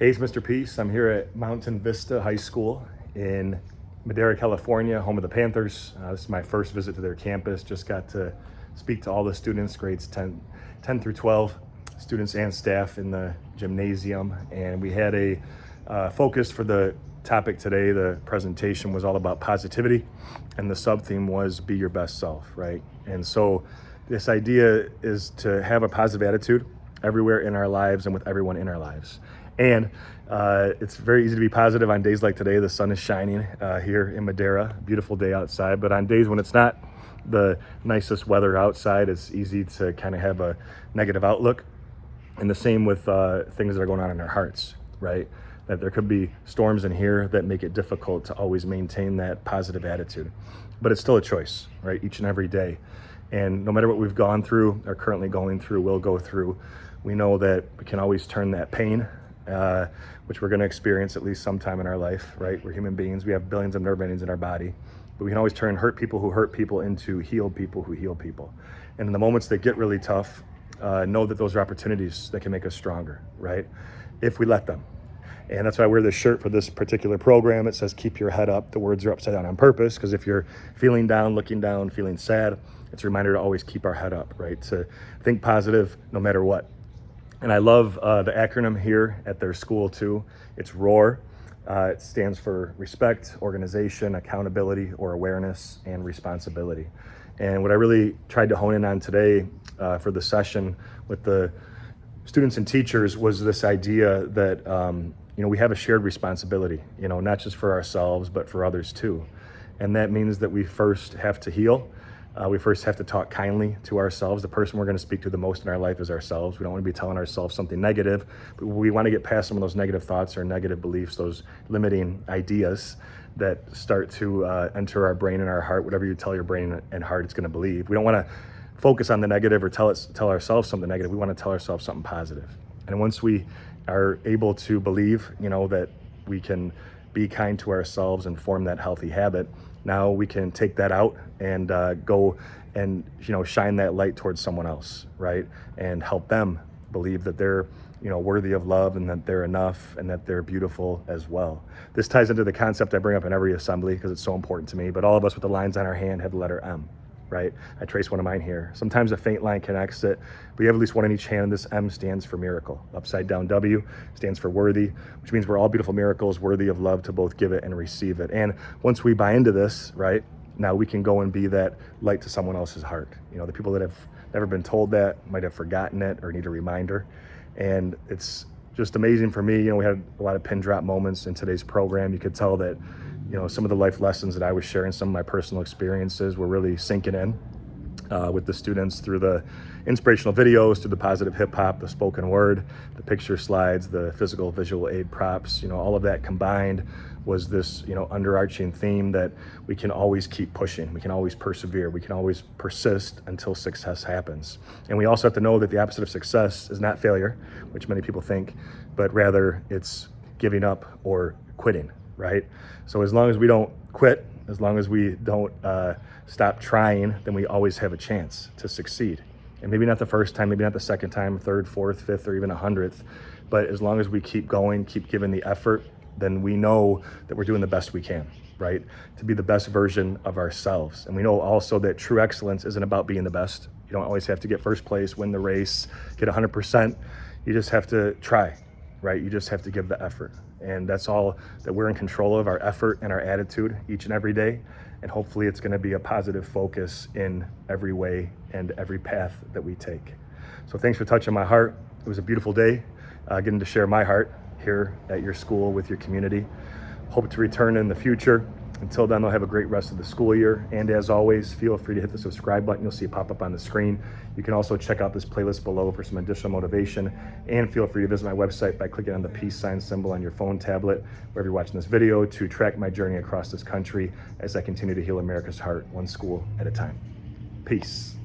Hey, it's Mr. Peace. I'm here at Mountain Vista High School in Madera, California, home of the Panthers. This is my first visit to their campus. Just got to speak to all the students, grades 10 through 12, students and staff in the gymnasium. And we had a focus for the topic today. The presentation was all about positivity, and the sub-theme was be your best self, right? And so this idea is to have a positive attitude everywhere in our lives and with everyone in our lives. And it's very easy to be positive on days like today. The sun is shining here in Madera, beautiful day outside. But on days when it's not the nicest weather outside, it's easy to kind of have a negative outlook. And the same with things that are going on in our hearts, right? That there could be storms in here that make it difficult to always maintain that positive attitude. But it's still a choice, right? Each and every day. And no matter what we've gone through, or currently going through, will go through, we know that we can always turn that pain, which we're going to experience at least sometime in our life, right? We're human beings. We have billions of nerve endings in our body, but we can always turn hurt people who hurt people into healed people who heal people. And in the moments that get really tough, know that those are opportunities that can make us stronger, right? If we let them. And that's why I wear this shirt for this particular program. It says, keep your head up. The words are upside down on purpose, because if you're feeling down, looking down, feeling sad, it's a reminder to always keep our head up, right? To think positive no matter what. And I love the acronym here at their school too. It's ROAR. It stands for respect, organization, accountability, or awareness, and responsibility. And what I really tried to hone in on today for the session with the students and teachers was this idea that we have a shared responsibility, not just for ourselves, but for others too. And that means that we first have to heal. We first have to talk kindly to ourselves. The person we're going to speak to the most in our life is ourselves. We don't want to be telling ourselves something negative, but we want to get past some of those negative thoughts or negative beliefs, those limiting ideas that start to enter our brain and our heart. Whatever you tell your brain and heart, it's going to believe. We don't want to focus on the negative or tell ourselves something negative. We want to tell ourselves something positive. And once we are able to believe, that we can be kind to ourselves and form that healthy habit, now we can take that out and go and shine that light towards someone else, right? And help them believe that they're worthy of love, and that they're enough, and that they're beautiful as well. This ties into the concept I bring up in every assembly because it's so important to me. But all of us with the lines on our hand have the letter M, right? I trace one of mine here. Sometimes a faint line connects it, but you have at least one in each hand. This M stands for miracle. Upside down W stands for worthy, which means we're all beautiful miracles, worthy of love to both give it and receive it. And once we buy into this, right, now we can go and be that light to someone else's heart. The people that have never been told that might have forgotten it or need a reminder. And it's just amazing for me. We had a lot of pin drop moments in today's program. You could tell that some of the life lessons that I was sharing, some of my personal experiences were really sinking in with the students through the inspirational videos, through the positive hip hop, the spoken word, the picture slides, the physical visual aid props, all of that combined was this, underarching theme that we can always keep pushing. We can always persevere. We can always persist until success happens. And we also have to know that the opposite of success is not failure, which many people think, but rather it's giving up or quitting. Right? So as long as we don't quit, as long as we don't stop trying, then we always have a chance to succeed. And maybe not the first time, maybe not the second time, third, fourth, fifth, or even 100th, but as long as we keep going, keep giving the effort, then we know that we're doing the best we can, right? To be the best version of ourselves. And we know also that true excellence isn't about being the best. You don't always have to get first place, win the race, get 100%. You just have to try, right? You just have to give the effort. And that's all that we're in control of, our effort and our attitude each and every day. And hopefully it's going to be a positive focus in every way and every path that we take. So thanks for touching my heart. It was a beautiful day, getting to share my heart here at your school with your community. Hope to return in the future. Until then, I'll have a great rest of the school year. And as always, feel free to hit the subscribe button. You'll see it pop up on the screen. You can also check out this playlist below for some additional motivation. And feel free to visit my website by clicking on the peace sign symbol on your phone, tablet, wherever you're watching this video, to track my journey across this country as I continue to heal America's heart, one school at a time. Peace.